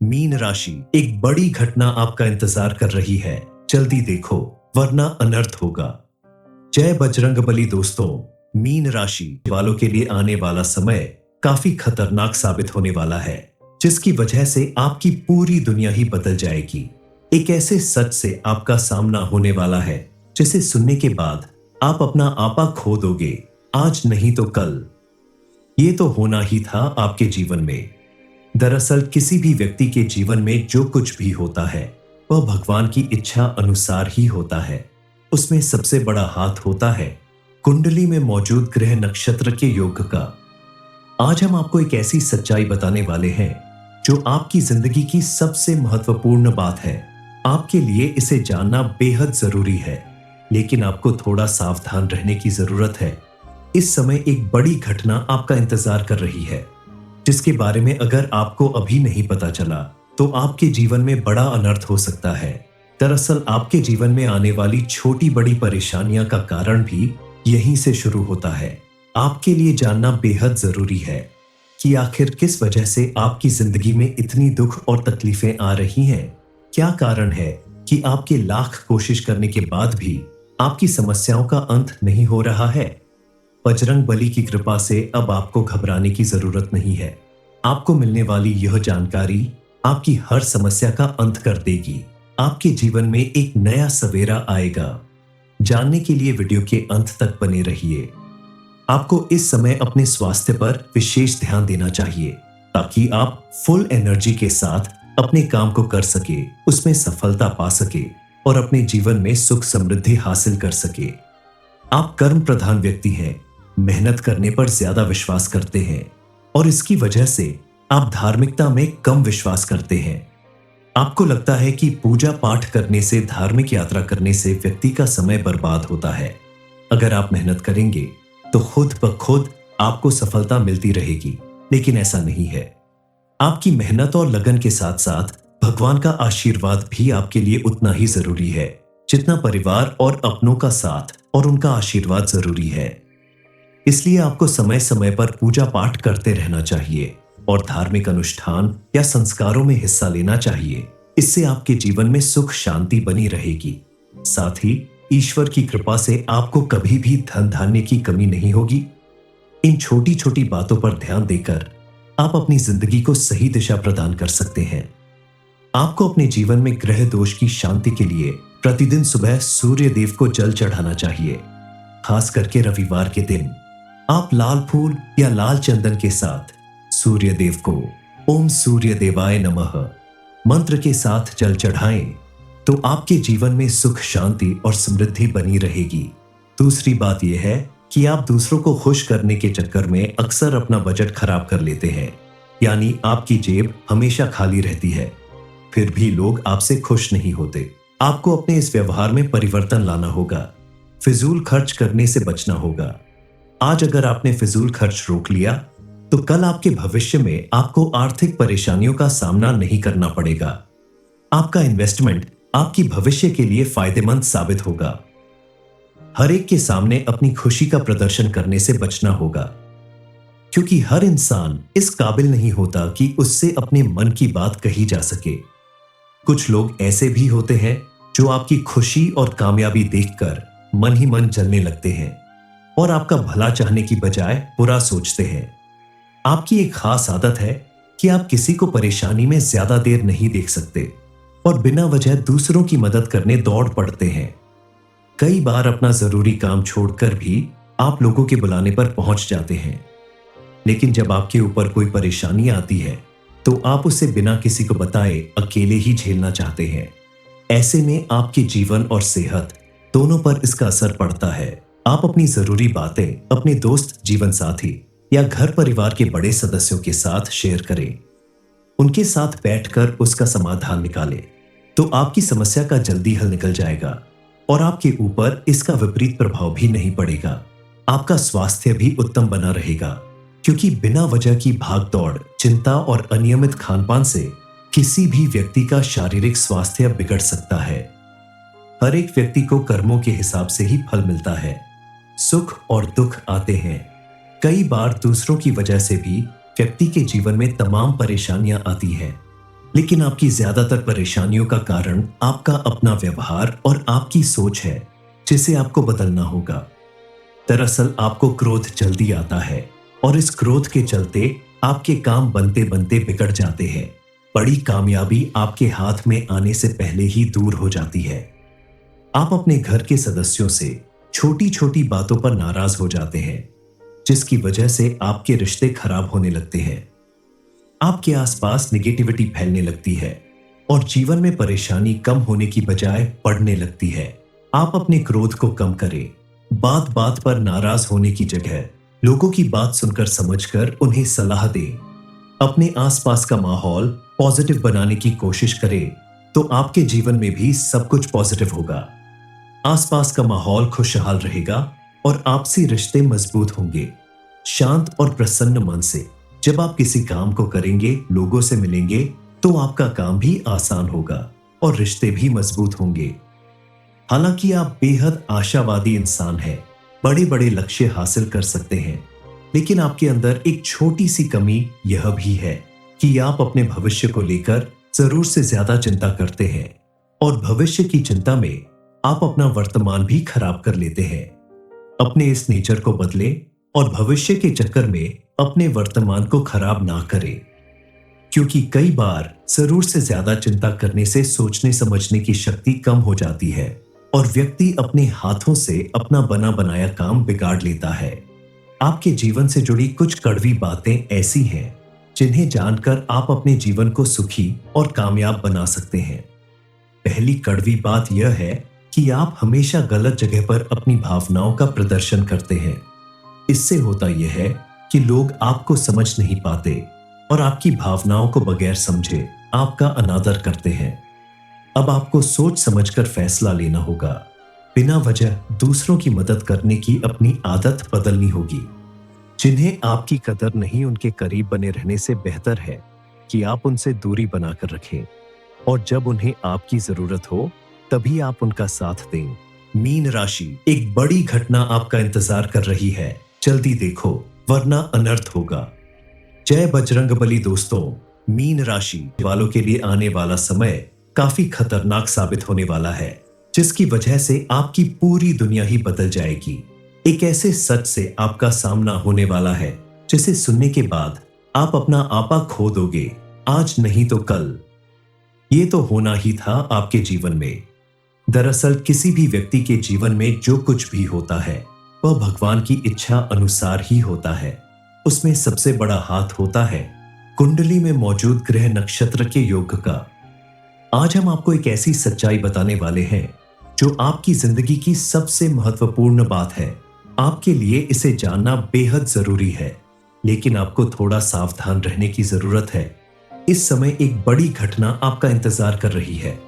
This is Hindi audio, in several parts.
मीन राशि, एक बड़ी घटना आपका इंतजार कर रही है। जल्दी देखो, वरना अनर्थ होगा। जय बजरंगबली दोस्तों। मीन राशि वालों के लिए आने वाला समय काफी खतरनाक साबित होने वाला है, जिसकी वजह से आपकी पूरी दुनिया ही बदल जाएगी। एक ऐसे सच से आपका सामना होने वाला है जिसे सुनने के बाद आप अपना आपा खो दोगे, आज नहीं तो कल। ये तो होना ही था आपके जीवन में। दरअसल किसी भी व्यक्ति के जीवन में जो कुछ भी होता है वह भगवान की इच्छा अनुसार ही होता है। उसमें सबसे बड़ा हाथ होता है कुंडली में मौजूद ग्रह नक्षत्र के योग का। आज हम आपको एक ऐसी सच्चाई बताने वाले हैं जो आपकी जिंदगी की सबसे महत्वपूर्ण बात है। आपके लिए इसे जानना बेहद जरूरी है, लेकिन आपको थोड़ा सावधान रहने की जरूरत है। इस समय एक बड़ी घटना आपका इंतजार कर रही है, जिसके बारे में अगर आपको अभी नहीं पता चला तो आपके जीवन में बड़ा अनर्थ हो सकता है। दरअसल आपके जीवन में आने वाली छोटी बड़ी परेशानियां का कारण भी यहीं से शुरू होता है। आपके लिए जानना बेहद जरूरी है कि आखिर किस वजह से आपकी जिंदगी में इतनी दुख और तकलीफें आ रही हैं। क्या कारण है कि आपके लाख कोशिश करने के बाद भी आपकी समस्याओं का अंत नहीं हो रहा है। बजरंग बली की कृपा से अब आपको घबराने की जरूरत नहीं है। आपको मिलने वाली यह जानकारी आपकी हर समस्या का अंत कर देगी। आपके जीवन में एक नया सवेरा आएगा। जानने के लिए वीडियो के अंत तक बने रहिए। आपको इस समय अपने स्वास्थ्य पर विशेष ध्यान देना चाहिए, ताकि आप फुल एनर्जी के साथ अपने काम को कर सके, उसमें सफलता पा सके और अपने जीवन में सुख समृद्धि हासिल कर सके। आप कर्म प्रधान व्यक्ति हैं, मेहनत करने पर ज्यादा विश्वास करते हैं और इसकी वजह से आप धार्मिकता में कम विश्वास करते हैं। आपको लगता है कि पूजा पाठ करने से, धार्मिक यात्रा करने से व्यक्ति का समय बर्बाद होता है। अगर आप मेहनत करेंगे तो खुद ब खुद आपको सफलता मिलती रहेगी, लेकिन ऐसा नहीं है। आपकी मेहनत और लगन के साथ साथ भगवान का आशीर्वाद भी आपके लिए उतना ही जरूरी है, जितना परिवार और अपनों का साथ और उनका आशीर्वाद जरूरी है। इसलिए आपको समय समय पर पूजा पाठ करते रहना चाहिए और धार्मिक अनुष्ठान या संस्कारों में हिस्सा लेना चाहिए। इससे आपके जीवन में सुख शांति बनी रहेगी। साथ ही ईश्वर की कृपा से आपको कभी भी धन धान्य की कमी नहीं होगी। इन छोटी छोटी बातों पर ध्यान देकर आप अपनी जिंदगी को सही दिशा प्रदान कर सकते हैं। आपको अपने जीवन में ग्रह दोष की शांति के लिए प्रतिदिन सुबह सूर्य देव को जल चढ़ाना चाहिए। खास करके रविवार के दिन आप लाल फूल या लाल चंदन के साथ सूर्य देव को ओम सूर्य देवाय नमः मंत्र के साथ जल चढ़ाएं तो आपके जीवन में सुख शांति और समृद्धि बनी रहेगी। दूसरी बात यह है कि आप दूसरों को खुश करने के चक्कर में अक्सर अपना बजट खराब कर लेते हैं, यानी आपकी जेब हमेशा खाली रहती है, फिर भी लोग आपसे खुश नहीं होते। आपको अपने इस व्यवहार में परिवर्तन लाना होगा। फिजूल खर्च करने से बचना होगा। आज अगर आपने फिजूल खर्च रोक लिया तो कल आपके भविष्य में आपको आर्थिक परेशानियों का सामना नहीं करना पड़ेगा। आपका इन्वेस्टमेंट आपकी भविष्य के लिए फायदेमंद साबित होगा। हर एक के सामने अपनी खुशी का प्रदर्शन करने से बचना होगा, क्योंकि हर इंसान इस काबिल नहीं होता कि उससे अपने मन की बात कही जा सके। कुछ लोग ऐसे भी होते हैं जो आपकी खुशी और कामयाबी देखकर मन ही मन जलने लगते हैं और आपका भला चाहने की बजाय बुरा सोचते हैं। आपकी एक खास आदत है कि आप किसी को परेशानी में ज्यादा देर नहीं देख सकते और बिना वजह दूसरों की मदद करने दौड़ पड़ते हैं। कई बार अपना जरूरी काम छोड़कर भी आप लोगों के बुलाने पर पहुंच जाते हैं, लेकिन जब आपके ऊपर कोई परेशानी आती है तो आप उसे बिना किसी को बताए अकेले ही झेलना चाहते हैं। ऐसे में आपके जीवन और सेहत दोनों पर इसका असर पड़ता है। आप अपनी जरूरी बातें अपने दोस्त, जीवन साथी या घर परिवार के बड़े सदस्यों के साथ शेयर करें। उनके साथ बैठकर उसका समाधान निकालें तो आपकी समस्या का जल्दी हल निकल जाएगा और आपके ऊपर इसका विपरीत प्रभाव भी नहीं पड़ेगा। आपका स्वास्थ्य भी उत्तम बना रहेगा, क्योंकि बिना वजह की भागदौड़, चिंता और अनियमित खानपान से किसी भी व्यक्ति का शारीरिक स्वास्थ्य बिगड़ सकता है। हर एक व्यक्ति को कर्मों के हिसाब से ही फल मिलता है। सुख और दुख आते हैं। कई बार दूसरों की वजह से भी व्यक्ति के जीवन में तमाम परेशानियां आती हैं। लेकिन आपकी ज्यादातर परेशानियों का कारण आपका अपना व्यवहार और आपकी सोच है, जिसे आपको बदलना होगा। दरअसल आपको क्रोध जल्दी आता है और इस क्रोध के चलते आपके काम बनते बनते बिगड़ जाते हैं। बड़ी कामयाबी आपके हाथ में आने से पहले ही दूर हो जाती है। आप अपने घर के सदस्यों से छोटी छोटी बातों पर नाराज हो जाते हैं, जिसकी वजह से आपके रिश्ते खराब होने लगते हैं। आपके आसपास निगेटिविटी फैलने लगती है और जीवन में परेशानी कम होने की बजाय बढ़ने लगती है। आप अपने क्रोध को कम करें। बात बात पर नाराज होने की जगह लोगों की बात सुनकर समझकर उन्हें सलाह दें। अपने आसपास का माहौल पॉजिटिव बनाने की कोशिश करें, तो आपके जीवन में भी सब कुछ पॉजिटिव होगा। आसपास का माहौल खुशहाल रहेगा और आपसी रिश्ते मजबूत होंगे। शांत और प्रसन्न मन से जब आप किसी काम को करेंगे, लोगों से मिलेंगे, तो आपका काम भी आसान होगा और रिश्ते भी मजबूत होंगे। हालांकि आप बेहद आशावादी इंसान हैं, बड़े बड़े लक्ष्य हासिल कर सकते हैं, लेकिन आपके अंदर एक छोटी सी कमी यह भी है कि आप अपने भविष्य को लेकर जरूर से ज्यादा चिंता करते हैं और भविष्य की चिंता में आप अपना वर्तमान भी खराब कर लेते हैं। अपने इस नेचर को बदलें और भविष्य के चक्कर में अपने वर्तमान को खराब ना करें, क्योंकि कई बार जरूर से ज्यादा चिंता करने से सोचने समझने की शक्ति कम हो जाती है और व्यक्ति अपने हाथों से अपना बना बनाया काम बिगाड़ लेता है। आपके जीवन से जुड़ी कुछ कड़वी बातें ऐसी हैं जिन्हें जानकर आप अपने जीवन को सुखी और कामयाब बना सकते हैं। पहली कड़वी बात यह है कि आप हमेशा गलत जगह पर अपनी भावनाओं का प्रदर्शन करते हैं। इससे होता यह है कि लोग आपको समझ नहीं पाते और आपकी भावनाओं को बगैर समझे आपका अनादर करते हैं। अब आपको सोच समझकर फैसला लेना होगा। बिना वजह दूसरों की मदद करने की अपनी आदत बदलनी होगी। जिन्हें आपकी कदर नहीं, उनके करीब बने रहने से बेहतर है कि आप उनसे दूरी बनाकर रखें और जब उन्हें आपकी जरूरत हो तभी आप उनका साथ दें। मीन राशि, एक बड़ी घटना आपका इंतजार कर रही है। जल्दी देखो, वरना अनर्थ होगा। जय बजरंगबली दोस्तों, मीन राशि वालों के लिए आने वाला समय काफी खतरनाक साबित होने वाला है, जिसकी वजह से आपकी पूरी दुनिया ही बदल जाएगी। एक ऐसे सच से आपका सामना होने वाला है जिसे सुनने के बाद आप अपना आपा खो दोगे, आज नहीं तो कल। ये तो होना ही था आपके जीवन में। दरअसल किसी भी व्यक्ति के जीवन में जो कुछ भी होता है वह भगवान की इच्छा अनुसार ही होता है। उसमें सबसे बड़ा हाथ होता है कुंडली में मौजूद ग्रह नक्षत्र के योग का। आज हम आपको एक ऐसी सच्चाई बताने वाले हैं जो आपकी जिंदगी की सबसे महत्वपूर्ण बात है। आपके लिए इसे जानना बेहद जरूरी है, लेकिन आपको थोड़ा सावधान रहने की जरूरत है। इस समय एक बड़ी घटना आपका इंतजार कर रही है,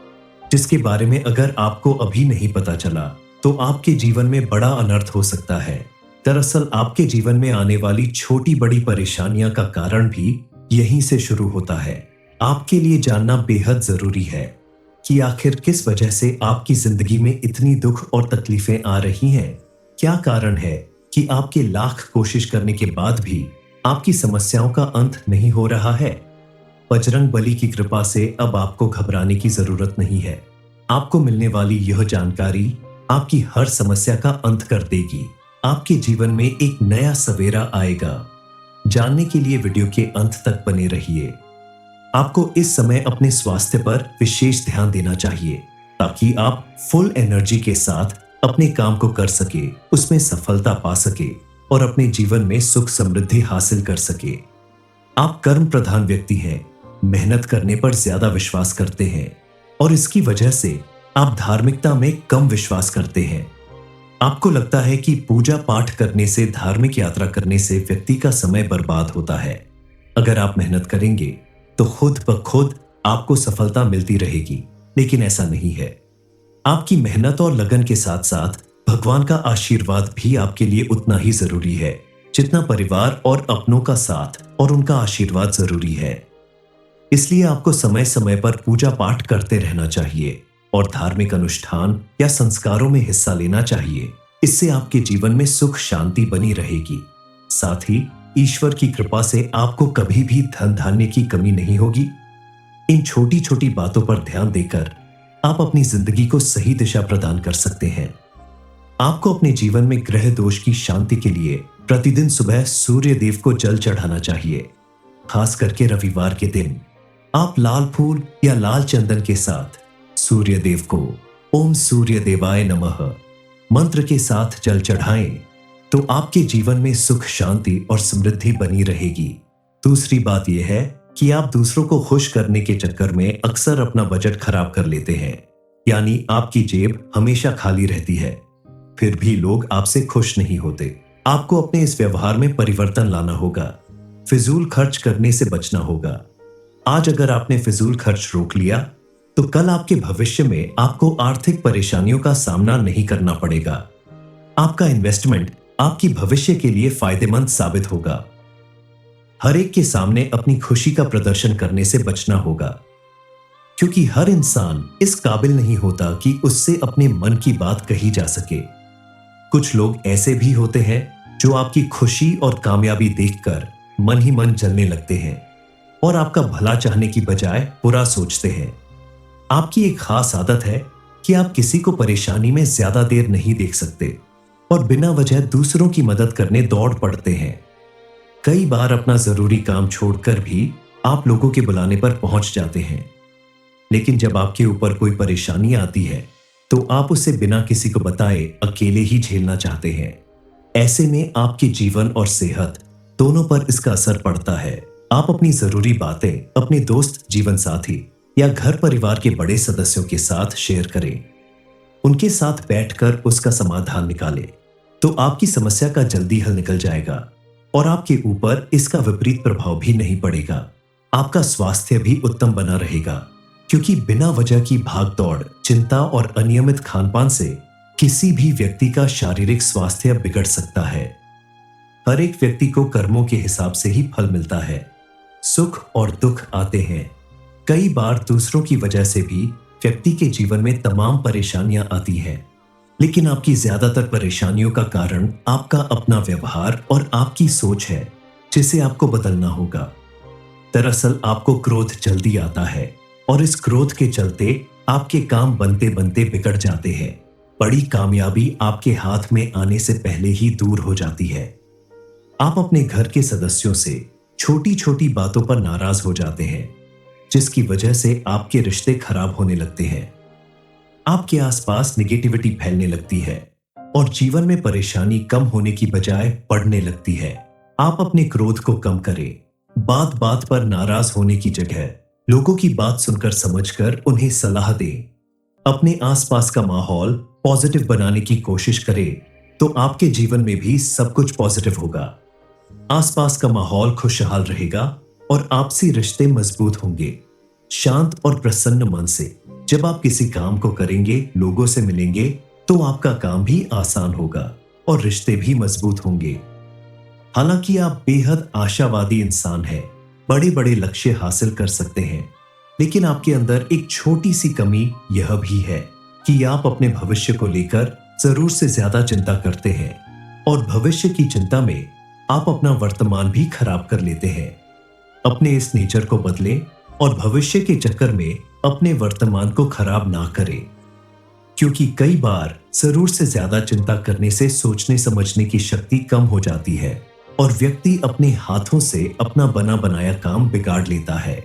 जिसके बारे में अगर आपको अभी नहीं पता चला तो आपके जीवन में बड़ा अनर्थ हो सकता है। दरअसल आपके जीवन में आने वाली छोटी बड़ी परेशानियां का कारण भी यहीं से शुरू होता है। आपके लिए जानना बेहद जरूरी है कि आखिर किस वजह से आपकी जिंदगी में इतनी दुख और तकलीफें आ रही हैं। क्या कारण है कि आपके लाख कोशिश करने के बाद भी आपकी समस्याओं का अंत नहीं हो रहा है। बजरंग बली की कृपा से अब आपको घबराने की जरूरत नहीं है। आपको मिलने वाली यह जानकारी आपकी हर समस्या का अंत कर देगी। आपके जीवन में एक नया सवेरा आएगा। जानने के लिए वीडियो के अंत तक बने रहिए। आपको इस समय अपने स्वास्थ्य पर विशेष ध्यान देना चाहिए, ताकि आप फुल एनर्जी के साथ अपने काम को कर सके, उसमें सफलता पा सके और अपने जीवन में सुख समृद्धि हासिल कर सके। आप कर्म प्रधान व्यक्ति हैं, मेहनत करने पर ज्यादा विश्वास करते हैं और इसकी वजह से आप धार्मिकता में कम विश्वास करते हैं। आपको लगता है कि पूजा पाठ करने से, धार्मिक यात्रा करने से व्यक्ति का समय बर्बाद होता है। अगर आप मेहनत करेंगे तो खुद ब खुद आपको सफलता मिलती रहेगी, लेकिन ऐसा नहीं है। आपकी मेहनत और लगन के साथ साथ भगवान का आशीर्वाद भी आपके लिए उतना ही जरूरी है, जितना परिवार और अपनों का साथ और उनका आशीर्वाद जरूरी है। इसलिए आपको समय समय पर पूजा पाठ करते रहना चाहिए और धार्मिक अनुष्ठान या संस्कारों में हिस्सा लेना चाहिए। इससे आपके जीवन में सुख शांति बनी रहेगी। साथ ही ईश्वर की कृपा से आपको कभी भी धन धान्य की कमी नहीं होगी। इन छोटी छोटी बातों पर ध्यान देकर आप अपनी जिंदगी को सही दिशा प्रदान कर सकते हैं। आपको अपने जीवन में ग्रह दोष की शांति के लिए प्रतिदिन सुबह सूर्य देव को जल चढ़ाना चाहिए। खास करके रविवार के दिन आप लाल फूल या लाल चंदन के साथ सूर्य देव को ओम सूर्य देवाय नमः मंत्र के साथ जल चढ़ाएं तो आपके जीवन में सुख, शांति और समृद्धि बनी रहेगी। दूसरी बात यह है कि आप दूसरों को खुश करने के चक्कर में अक्सर अपना बजट खराब कर लेते हैं, यानी आपकी जेब हमेशा खाली रहती है, फिर भी लोग आपसे खुश नहीं होते। आपको अपने इस व्यवहार में परिवर्तन लाना होगा। फिजूल खर्च करने से बचना होगा। आज अगर आपने फिजूल खर्च रोक लिया तो कल आपके भविष्य में आपको आर्थिक परेशानियों का सामना नहीं करना पड़ेगा। आपका इन्वेस्टमेंट आपकी भविष्य के लिए फायदेमंद साबित होगा। हर एक के सामने अपनी खुशी का प्रदर्शन करने से बचना होगा, क्योंकि हर इंसान इस काबिल नहीं होता कि उससे अपने मन की बात कही जा सके। कुछ लोग ऐसे भी होते हैं जो आपकी खुशी और कामयाबी देखकर मन ही मन जलने लगते हैं और आपका भला चाहने की बजाय बुरा सोचते हैं। आपकी एक खास आदत है कि आप किसी को परेशानी में ज्यादा देर नहीं देख सकते और बिना वजह दूसरों की मदद करने दौड़ पड़ते हैं। कई बार अपना जरूरी काम छोड़कर भी आप लोगों के बुलाने पर पहुंच जाते हैं, लेकिन जब आपके ऊपर कोई परेशानी आती है तो आप उसे बिना किसी को बताए अकेले ही झेलना चाहते हैं। ऐसे में आपके जीवन और सेहत दोनों पर इसका असर पड़ता है। आप अपनी जरूरी बातें अपने दोस्त, जीवन साथी या घर परिवार के बड़े सदस्यों के साथ शेयर करें। उनके साथ बैठकर उसका समाधान निकालें तो आपकी समस्या का जल्दी हल निकल जाएगा और आपके ऊपर इसका विपरीत प्रभाव भी नहीं पड़ेगा। आपका स्वास्थ्य भी उत्तम बना रहेगा, क्योंकि बिना वजह की भागदौड़, चिंता और अनियमित खानपान से किसी भी व्यक्ति का शारीरिक स्वास्थ्य बिगड़ सकता है। हर एक व्यक्ति को कर्मों के हिसाब से ही फल मिलता है। सुख और दुख आते हैं। कई बार दूसरों की वजह से भी व्यक्ति के जीवन में तमाम परेशानियां आती हैं, लेकिन आपकी ज्यादातर परेशानियों का कारण आपका अपना व्यवहार और आपकी सोच है, जिसे आपको बदलना होगा। दरअसल आपको क्रोध जल्दी आता है और इस क्रोध के चलते आपके काम बनते बनते बिगड़ जाते हैं। बड़ी कामयाबी आपके हाथ में आने से पहले ही दूर हो जाती है। आप अपने घर के सदस्यों से छोटी छोटी बातों पर नाराज हो जाते हैं, जिसकी वजह से आपके रिश्ते खराब होने लगते हैं। आपके आसपास निगेटिविटी फैलने लगती है और जीवन में परेशानी कम होने की बजाय बढ़ने लगती है। आप अपने क्रोध को कम करें। बात बात पर नाराज होने की जगह लोगों की बात सुनकर समझकर उन्हें सलाह दें। अपने आसपास का माहौल पॉजिटिव बनाने की कोशिश करें तो आपके जीवन में भी सब कुछ पॉजिटिव होगा। आसपास का माहौल खुशहाल रहेगा और आपसी रिश्ते मजबूत होंगे। शांत और प्रसन्न मन से जब आप किसी काम को करेंगे, लोगों से मिलेंगे, तो आपका काम भी आसान होगा और रिश्ते भी मजबूत होंगे। हालांकि आप बेहद आशावादी इंसान हैं, बड़े बड़े लक्ष्य हासिल कर सकते हैं, लेकिन आपके अंदर एक छोटी सी कमी यह भी है कि आप अपने भविष्य को लेकर जरूर से ज्यादा चिंता करते हैं और भविष्य की चिंता में आप अपना वर्तमान भी खराब कर लेते हैं। अपने इस नेचर को बदलें और भविष्य के चक्कर में अपने वर्तमान को खराब ना करें, क्योंकि कई बार जरूर से ज्यादा चिंता करने से सोचने समझने की शक्ति कम हो जाती है और व्यक्ति अपने हाथों से अपना बना बनाया काम बिगाड़ लेता है।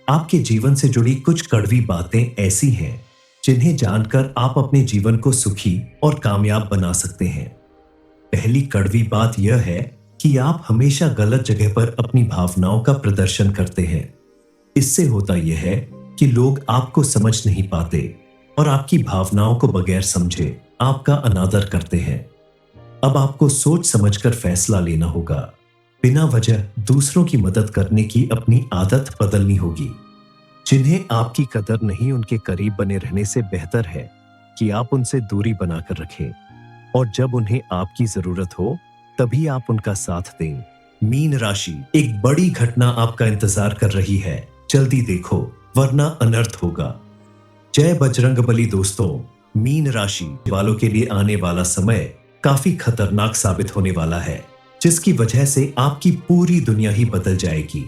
आपके जीवन से जुड़ी कुछ कड़वी बातें ऐसी हैं जिन्हें जानकर आप अपने जीवन को सुखी और कामयाब बना सकते हैं। पहली कड़वी बात यह है कि आप हमेशा गलत जगह पर अपनी भावनाओं का प्रदर्शन करते हैं। इससे होता यह है कि लोग आपको समझ नहीं पाते और आपकी भावनाओं को बगैर समझे आपका अनादर करते हैं। अब आपको सोच समझकर फैसला लेना होगा। बिना वजह दूसरों की मदद करने की अपनी आदत बदलनी होगी। जिन्हें आपकी कदर नहीं, उनके करीब बने रहने से बेहतर है कि आप उनसे दूरी बनाकर रखें और जब उन्हें आपकी जरूरत हो तभी आप उनका साथ दें। मीन राशि, एक बड़ी घटना आपका इंतजार कर रही है। जल्दी देखो वरना अनर्थ होगा। जय बजरंगबली दोस्तों, मीन राशि वालों के लिए आने वाला समय काफी खतरनाक साबित होने वाला है, जिसकी वजह से आपकी पूरी दुनिया ही बदल जाएगी।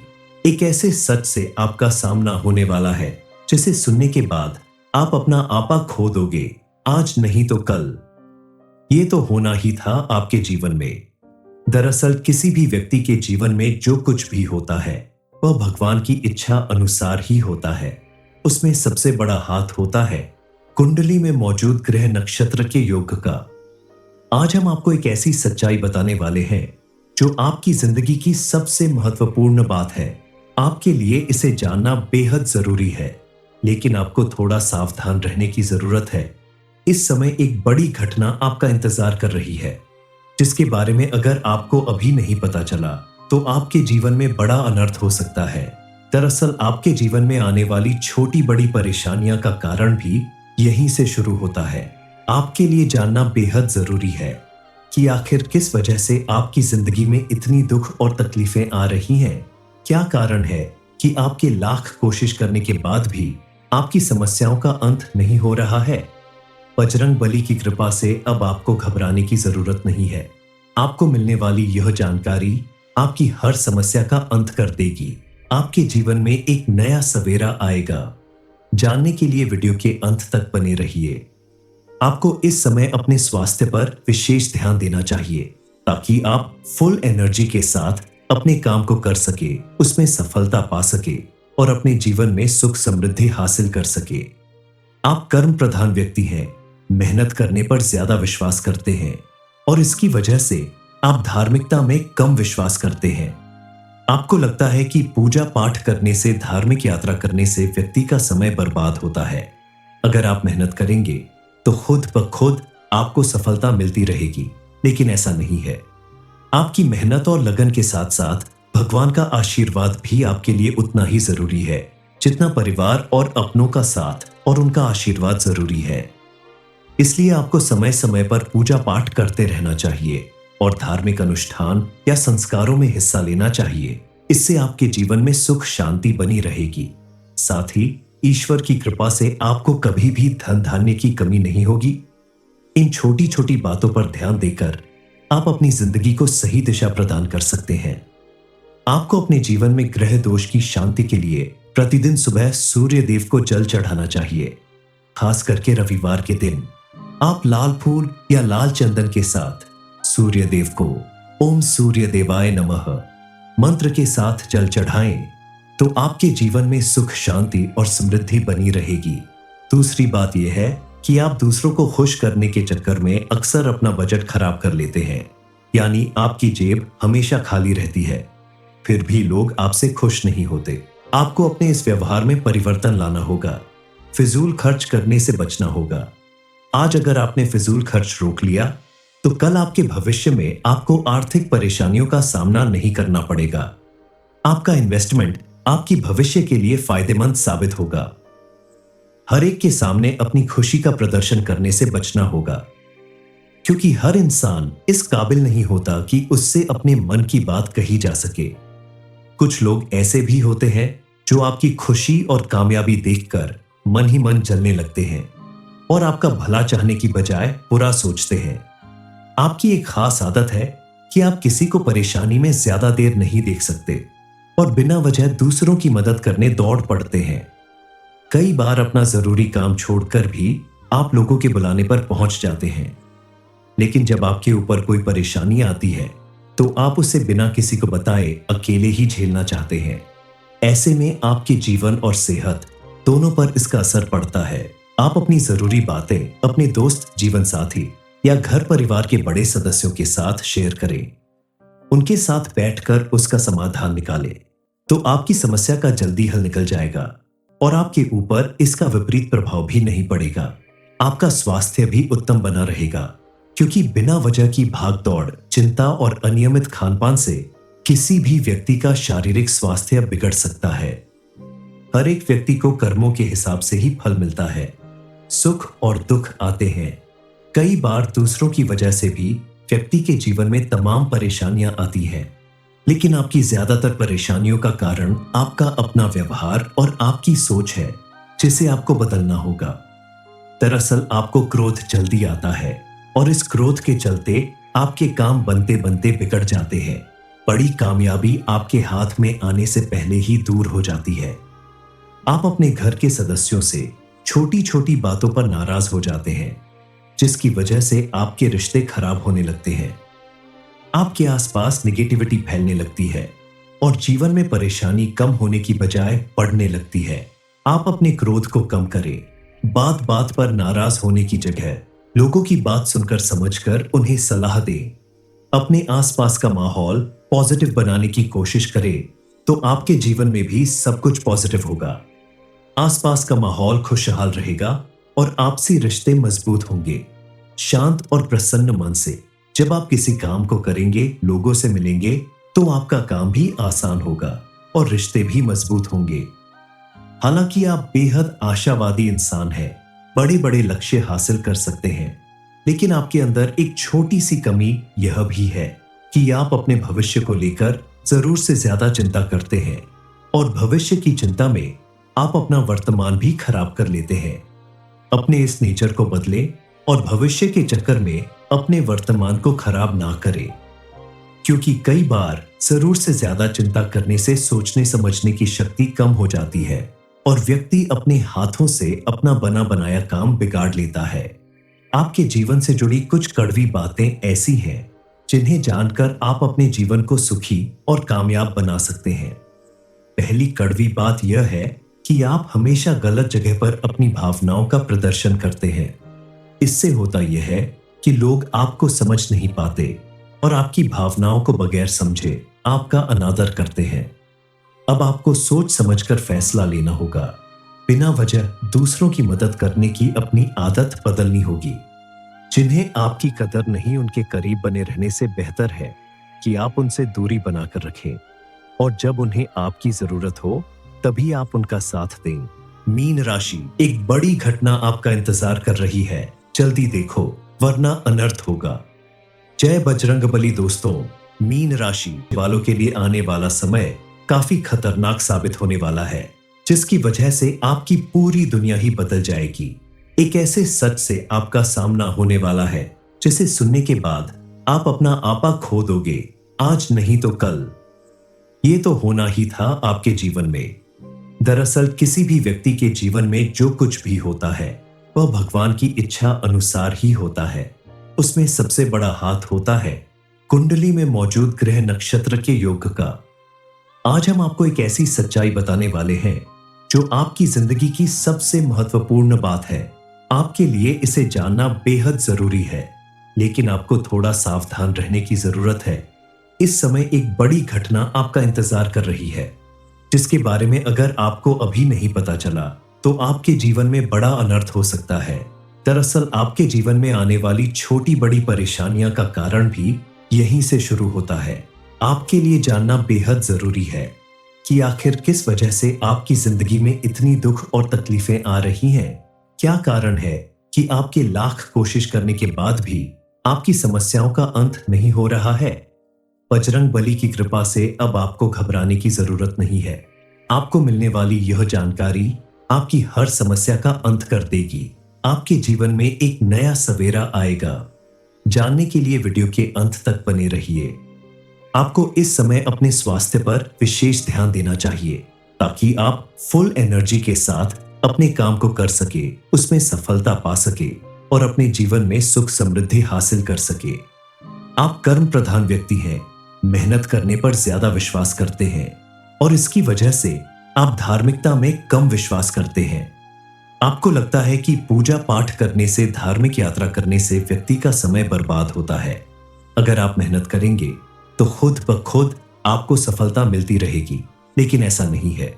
एक ऐसे सच से आपका सामना होने वाला है जिसे सुनने के बाद आप अपना आपा खो दोगे, आज नहीं तो कल। ये तो होना ही था आपके जीवन में। दरअसल किसी भी व्यक्ति के जीवन में जो कुछ भी होता है वह भगवान की इच्छा अनुसार ही होता है। उसमें सबसे बड़ा हाथ होता है कुंडली में मौजूद ग्रह नक्षत्र के योग का। आज हम आपको एक ऐसी सच्चाई बताने वाले हैं जो आपकी जिंदगी की सबसे महत्वपूर्ण बात है। आपके लिए इसे जानना बेहद जरूरी है, लेकिन आपको थोड़ा सावधान रहने की जरूरत है। इस समय एक बड़ी घटना आपका इंतजार कर रही है, जिसके बारे में अगर आपको अभी नहीं पता चला तो आपके जीवन में बड़ा अनर्थ हो सकता है। दरअसल आपके जीवन में आने वाली छोटी बड़ी परेशानियां का कारण भी यहीं से शुरू होता है। आपके लिए जानना बेहद जरूरी है कि आखिर किस वजह से आपकी जिंदगी में इतनी दुख और तकलीफें आ रही हैं। क्या कारण है कि आपके लाख कोशिश करने के बाद भी आपकी समस्याओं का अंत नहीं हो रहा है। बजरंग बली की कृपा से अब आपको घबराने की जरूरत नहीं है। आपको मिलने वाली यह जानकारी आपकी हर समस्या का अंत कर देगी। आपके जीवन में एक नया सवेरा आएगा। जानने के लिए वीडियो के अंत तक बने रहिए। आपको इस समय अपने स्वास्थ्य पर विशेष ध्यान देना चाहिए ताकि आप फुल एनर्जी के साथ अपने काम को कर सके, उसमें सफलता पा सके और अपने जीवन में सुख समृद्धि हासिल कर सके। आप कर्म प्रधान व्यक्ति हैं, मेहनत करने पर ज्यादा विश्वास करते हैं और इसकी वजह से आप धार्मिकता में कम विश्वास करते हैं। आपको लगता है कि पूजा पाठ करने से, धार्मिक यात्रा करने से व्यक्ति का समय बर्बाद होता है। अगर आप मेहनत करेंगे तो खुद ब खुद आपको सफलता मिलती रहेगी, लेकिन ऐसा नहीं है। आपकी मेहनत और लगन के साथ साथ भगवान का आशीर्वाद भी आपके लिए उतना ही जरूरी है जितना परिवार और अपनों का साथ और उनका आशीर्वाद जरूरी है। इसलिए आपको समय समय पर पूजा पाठ करते रहना चाहिए और धार्मिक अनुष्ठान या संस्कारों में हिस्सा लेना चाहिए। इससे आपके जीवन में सुख शांति बनी रहेगी। साथ ही ईश्वर की कृपा से आपको कभी भी धन धान्य की कमी नहीं होगी। इन छोटी छोटी बातों पर ध्यान देकर आप अपनी जिंदगी को सही दिशा प्रदान कर सकते हैं। आपको अपने जीवन में ग्रह दोष की शांति के लिए प्रतिदिन सुबह सूर्य देव को जल चढ़ाना चाहिए। खास करके रविवार के दिन आप लाल फूल या लाल चंदन के साथ सूर्य देव को ओम सूर्य देवाय नमः मंत्र के साथ जल चढ़ाएं तो आपके जीवन में सुख शांति और समृद्धि बनी रहेगी। दूसरी बात यह है कि आप दूसरों को खुश करने के चक्कर में अक्सर अपना बजट खराब कर लेते हैं, यानी आपकी जेब हमेशा खाली रहती है, फिर भी लोग आपसे खुश नहीं होते। आपको अपने इस व्यवहार में परिवर्तन लाना होगा। फिजूल खर्च करने से बचना होगा। आज अगर आपने फिजूल खर्च रोक लिया तो कल आपके भविष्य में आपको आर्थिक परेशानियों का सामना नहीं करना पड़ेगा। आपका इन्वेस्टमेंट आपकी भविष्य के लिए फायदेमंद साबित होगा। हर एक के सामने अपनी खुशी का प्रदर्शन करने से बचना होगा, क्योंकि हर इंसान इस काबिल नहीं होता कि उससे अपने मन की बात कही जा सके। कुछ लोग ऐसे भी होते हैं जो आपकी खुशी और कामयाबी देखकर मन ही मन जलने लगते हैं और आपका भला चाहने की बजाय बुरा सोचते हैं। आपकी एक खास आदत है कि आप किसी को परेशानी में ज्यादा देर नहीं देख सकते और बिना वजह दूसरों की मदद करने दौड़ पड़ते हैं। कई बार अपना जरूरी काम छोड़कर भी आप लोगों के बुलाने पर पहुंच जाते हैं, लेकिन जब आपके ऊपर कोई परेशानी आती है तो आप उसे बिना किसी को बताए अकेले ही झेलना चाहते हैं। ऐसे में आपके जीवन और सेहत दोनों पर इसका असर पड़ता है। आप अपनी जरूरी बातें अपने दोस्त, जीवन साथी या घर परिवार के बड़े सदस्यों के साथ शेयर करें। उनके साथ बैठकर उसका समाधान निकालें तो आपकी समस्या का जल्दी हल निकल जाएगा और आपके ऊपर इसका विपरीत प्रभाव भी नहीं पड़ेगा। आपका स्वास्थ्य भी उत्तम बना रहेगा, क्योंकि बिना वजह की भागदौड़, चिंता और अनियमित खानपान से किसी भी व्यक्ति का शारीरिक स्वास्थ्य बिगड़ सकता है। हर एक व्यक्ति को कर्मों के हिसाब से ही फल मिलता है। सुख और दुख आते हैं। कई बार दूसरों की वजह से भी व्यक्ति के जीवन में तमाम परेशानियां आती हैं, लेकिन आपकी ज्यादातर परेशानियों का कारण आपका अपना व्यवहार और आपकी सोच है, जिसे आपको बदलना होगा। दरअसल आपको क्रोध जल्दी आता है और इस क्रोध के चलते आपके काम बनते बनते बिगड़ जाते हैं। बड़ी कामयाबी आपके हाथ में आने से पहले ही दूर हो जाती है। आप अपने घर के सदस्यों से छोटी छोटी बातों पर नाराज हो जाते हैं, जिसकी वजह से आपके रिश्ते खराब होने लगते हैं। आपके आसपास निगेटिविटी फैलने लगती है और जीवन में परेशानी कम होने की बजाय बढ़ने लगती है। आप अपने क्रोध को कम करें। बात बात पर नाराज होने की जगह लोगों की बात सुनकर समझकर उन्हें सलाह दें। अपने आसपास का माहौल पॉजिटिव बनाने की कोशिश करें, तो आपके जीवन में भी सब कुछ पॉजिटिव होगा। आसपास का माहौल खुशहाल रहेगा और आपसी रिश्ते मजबूत होंगे। शांत और प्रसन्न मन से जब आप किसी काम को करेंगे, लोगों से मिलेंगे, तो आपका काम भी आसान होगा और रिश्ते भी मजबूत होंगे। हालांकि आप बेहद आशावादी इंसान हैं, बड़े बड़े लक्ष्य हासिल कर सकते हैं, लेकिन आपके अंदर एक छोटी सी कमी यह भी है कि आप अपने भविष्य को लेकर जरूर से ज्यादा चिंता करते हैं और भविष्य की चिंता में आप अपना वर्तमान भी खराब कर लेते हैं। अपने इस नेचर को बदलें और भविष्य के चक्कर में अपने वर्तमान को खराब ना करें, क्योंकि कई बार जरूर से ज्यादा चिंता करने से सोचने समझने की शक्ति कम हो जाती है और व्यक्ति अपने हाथों से अपना बना बनाया काम बिगाड़ लेता है। आपके जीवन से जुड़ी कुछ कड़वी बातें ऐसी हैं जिन्हें जानकर आप अपने जीवन को सुखी और कामयाब बना सकते हैं। पहली कड़वी बात यह है कि आप हमेशा गलत जगह पर अपनी भावनाओं का प्रदर्शन करते हैं। इससे होता यह है कि लोग आपको समझ नहीं पाते और आपकी भावनाओं को बगैर समझे आपका अनादर करते हैं। अब आपको सोच समझकर फैसला लेना होगा। बिना वजह दूसरों की मदद करने की अपनी आदत बदलनी होगी। जिन्हें आपकी कदर नहीं, उनके करीब बने रहने से बेहतर है कि आप उनसे दूरी बनाकर रखें और जब उन्हें आपकी जरूरत हो तभी आप उनका साथ दें। मीन राशि, एक बड़ी घटना आपका इंतजार कर रही है, जल्दी देखो वरना अनर्थ होगा। जय बजरंगबली दोस्तों, मीन राशि वालों के लिए आने वाला समय काफी खतरनाक साबित होने वाला है, जिसकी वजह से आपकी पूरी दुनिया ही बदल जाएगी। एक ऐसे सच से आपका सामना होने वाला है जिसे सुनने के बाद आप अपना आपा खो दोगे, आज नहीं तो कल। ये तो होना ही था आपके जीवन में। दरअसल किसी भी व्यक्ति के जीवन में जो कुछ भी होता है वह भगवान की इच्छा अनुसार ही होता है। उसमें सबसे बड़ा हाथ होता है कुंडली में मौजूद ग्रह नक्षत्र के योग का। आज हम आपको एक ऐसी सच्चाई बताने वाले हैं जो आपकी जिंदगी की सबसे महत्वपूर्ण बात है। आपके लिए इसे जानना बेहद जरूरी है, लेकिन आपको थोड़ा सावधान रहने की जरूरत है। इस समय एक बड़ी घटना आपका इंतजार कर रही है, जिसके बारे में अगर आपको अभी नहीं पता चला तो आपके जीवन में बड़ा अनर्थ हो सकता है। दरअसल आपके जीवन में आने वाली छोटी बड़ी परेशानियां का कारण भी यहीं से शुरू होता है। आपके लिए जानना बेहद जरूरी है कि आखिर किस वजह से आपकी जिंदगी में इतनी दुख और तकलीफें आ रही हैं। क्या कारण है कि आपके लाख कोशिश करने के बाद भी आपकी समस्याओं का अंत नहीं हो रहा है। बजरंग बली की कृपा से अब आपको घबराने की जरूरत नहीं है। आपको मिलने वाली यह जानकारी आपकी हर समस्या का अंत कर देगी। आपके जीवन में एक नया सवेरा आएगा। जानने के लिए वीडियो के अंत तक बने रहिए। आपको इस समय अपने स्वास्थ्य पर विशेष ध्यान देना चाहिए ताकि आप फुल एनर्जी के साथ अपने काम को कर सके, उसमें सफलता पा सके और अपने जीवन में सुख समृद्धि हासिल कर सके। आप कर्म प्रधान व्यक्ति हैं, मेहनत करने पर ज्यादा विश्वास करते हैं और इसकी वजह से आप धार्मिकता में कम विश्वास करते हैं। आपको लगता है कि पूजा पाठ करने से, धार्मिक यात्रा करने से व्यक्ति का समय बर्बाद होता है। अगर आप मेहनत करेंगे तो खुद ब खुद आपको सफलता मिलती रहेगी, लेकिन ऐसा नहीं है।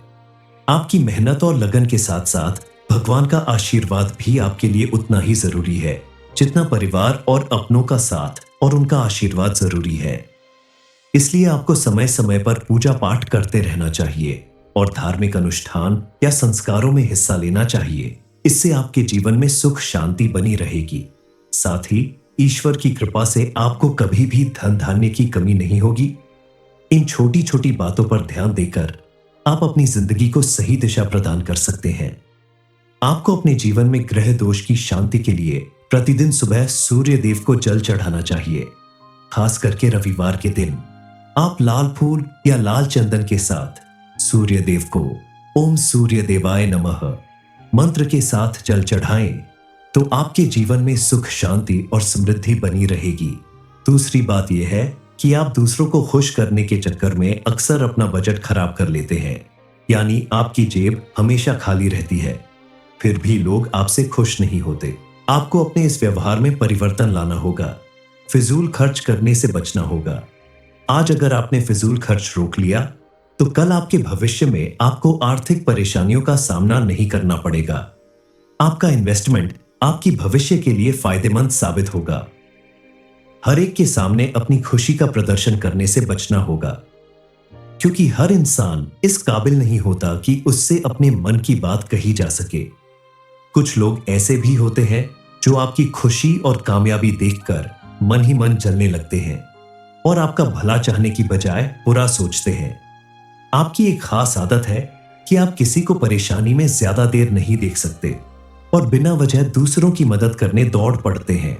आपकी मेहनत और लगन के साथ साथ भगवान का आशीर्वाद भी आपके लिए उतना ही जरूरी है जितना परिवार और अपनों का साथ और उनका आशीर्वाद जरूरी है। इसलिए आपको समय समय पर पूजा पाठ करते रहना चाहिए और धार्मिक अनुष्ठान या संस्कारों में हिस्सा लेना चाहिए। इससे आपके जीवन में सुख शांति बनी रहेगी। साथ ही ईश्वर की कृपा से आपको कभी भी धन धान्य की कमी नहीं होगी। इन छोटी छोटी बातों पर ध्यान देकर आप अपनी जिंदगी को सही दिशा प्रदान कर सकते हैं। आपको अपने जीवन में ग्रह दोष की शांति के लिए प्रतिदिन सुबह सूर्य देव को जल चढ़ाना चाहिए, खास करके रविवार के दिन। आप लाल फूल या लाल चंदन के साथ सूर्य देव को ओम सूर्य देवाय नमः मंत्र के साथ जल चढ़ाएं तो आपके जीवन में सुख, शांति और समृद्धि बनी रहेगी। दूसरी बात यह है कि आप दूसरों को खुश करने के चक्कर में अक्सर अपना बजट खराब कर लेते हैं, यानी आपकी जेब हमेशा खाली रहती है, फिर भी लोग आपसे खुश नहीं होते। आपको अपने इस व्यवहार में परिवर्तन लाना होगा। फिजूल खर्च करने से बचना होगा। आज अगर आपने फिजूल खर्च रोक लिया तो कल आपके भविष्य में आपको आर्थिक परेशानियों का सामना नहीं करना पड़ेगा। आपका इन्वेस्टमेंट आपकी भविष्य के लिए फायदेमंद साबित होगा। हर एक के सामने अपनी खुशी का प्रदर्शन करने से बचना होगा, क्योंकि हर इंसान इस काबिल नहीं होता कि उससे अपने मन की बात कही जा सके। कुछ लोग ऐसे भी होते हैं जो आपकी खुशी और कामयाबी देखकर मन ही मन जलने लगते हैं और आपका भला चाहने की बजाय बुरा सोचते हैं। आपकी एक खास आदत है कि आप किसी को परेशानी में ज्यादा देर नहीं देख सकते और बिना वजह दूसरों की मदद करने दौड़ पड़ते हैं।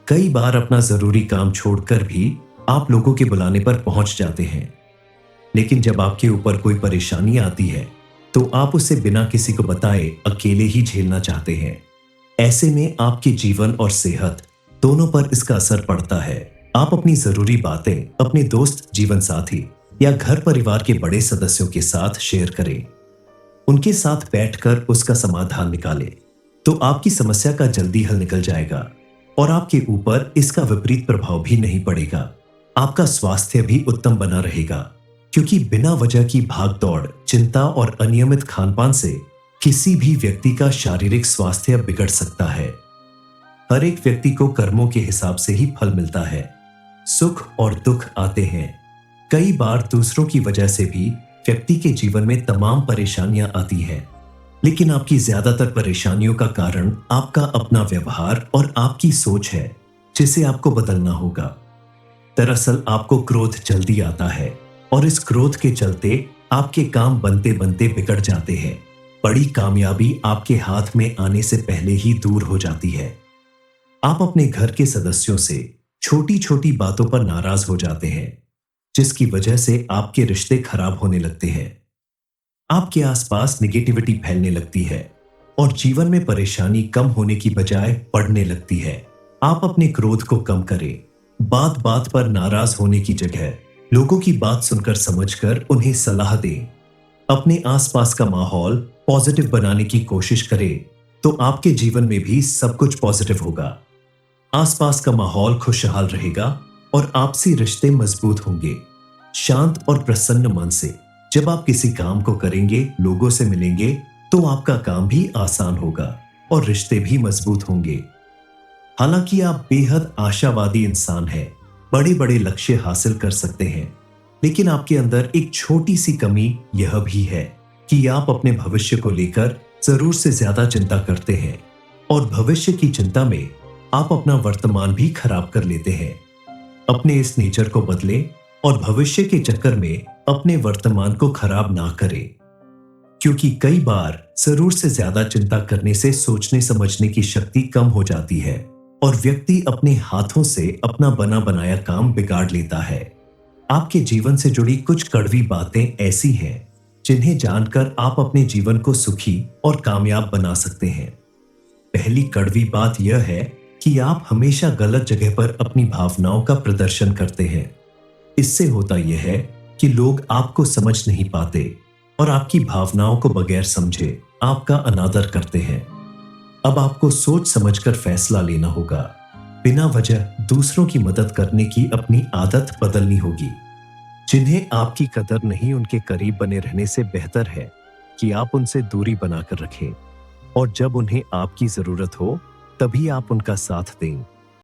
कई बार अपना जरूरी काम छोड़कर भी आप लोगों के बुलाने पर पहुंच जाते हैं, लेकिन जब आपके ऊपर कोई परेशानी आती है तो आप उसे बिना किसी को बताए अकेले ही झेलना चाहते हैं। ऐसे में आपके जीवन और सेहत दोनों पर इसका असर पड़ता है। आप अपनी जरूरी बातें अपने दोस्त, जीवन साथी या घर परिवार के बड़े सदस्यों के साथ शेयर करें। उनके साथ बैठकर उसका समाधान निकालें तो आपकी समस्या का जल्दी हल निकल जाएगा और आपके ऊपर इसका विपरीत प्रभाव भी नहीं पड़ेगा। आपका स्वास्थ्य भी उत्तम बना रहेगा, क्योंकि बिना वजह की भागदौड़, चिंता और अनियमित खानपान से किसी भी व्यक्ति का शारीरिक स्वास्थ्य बिगड़ सकता है। हर एक व्यक्ति को कर्मों के हिसाब से ही फल मिलता है। सुख और दुख आते हैं। कई बार दूसरों की वजह से भी व्यक्ति के जीवन में तमाम परेशानियां आती हैं, लेकिन आपकी ज्यादातर परेशानियों का कारण आपका अपना व्यवहार और आपकी सोच है, जिसे आपको बदलना होगा। दरअसल आपको क्रोध जल्दी आता है और इस क्रोध के चलते आपके काम बनते बनते बिगड़ जाते हैं। बड़ी कामयाबी आपके हाथ में आने से पहले ही दूर हो जाती है। आप अपने घर के सदस्यों से छोटी छोटी बातों पर नाराज हो जाते हैं, जिसकी वजह से आपके रिश्ते खराब होने लगते हैं। आपके आसपास निगेटिविटी फैलने लगती है और जीवन में परेशानी कम होने की बजाय बढ़ने लगती है। आप अपने क्रोध को कम करें। बात बात पर नाराज होने की जगह लोगों की बात सुनकर समझकर उन्हें सलाह दें। अपने आसपास का माहौल पॉजिटिव बनाने की कोशिश करें तो आपके जीवन में भी सब कुछ पॉजिटिव होगा। आसपास का माहौल खुशहाल रहेगा और आपसी रिश्ते मजबूत होंगे। शांत और प्रसन्न मन से जब आप किसी काम को करेंगे, लोगों से मिलेंगे, तो आपका काम भी आसान होगा और रिश्ते भी मजबूत होंगे। हालांकि आप बेहद आशावादी इंसान हैं, बड़े बड़े लक्ष्य हासिल कर सकते हैं, लेकिन आपके अंदर एक छोटी सी कमी यह भी है कि आप अपने भविष्य को लेकर जरूर से ज्यादा चिंता करते हैं और भविष्य की चिंता में आप अपना वर्तमान भी खराब कर लेते हैं। अपने इस नेचर को बदलें और भविष्य के चक्कर में अपने वर्तमान को खराब ना करें, क्योंकि कई बार जरूर से ज्यादा चिंता करने से सोचने समझने की शक्ति कम हो जाती है और व्यक्ति अपने हाथों से अपना बना बनाया काम बिगाड़ लेता है। आपके जीवन से जुड़ी कुछ कड़वी बातें ऐसी हैं जिन्हें जानकर आप अपने जीवन को सुखी और कामयाब बना सकते हैं। पहली कड़वी बात यह है कि आप हमेशा गलत जगह पर अपनी भावनाओं का प्रदर्शन करते हैं। इससे होता यह है कि लोग आपको समझ नहीं पाते और आपकी भावनाओं को बगैर समझे आपका अनादर करते हैं। अब आपको सोच समझकर फैसला लेना होगा। बिना वजह दूसरों की मदद करने की अपनी आदत बदलनी होगी। जिन्हें आपकी कदर नहीं, उनके करीब बने रहने से बेहतर है कि आप उनसे दूरी बनाकर रखें और जब उन्हें आपकी जरूरत हो तभी आप उनका साथ दें।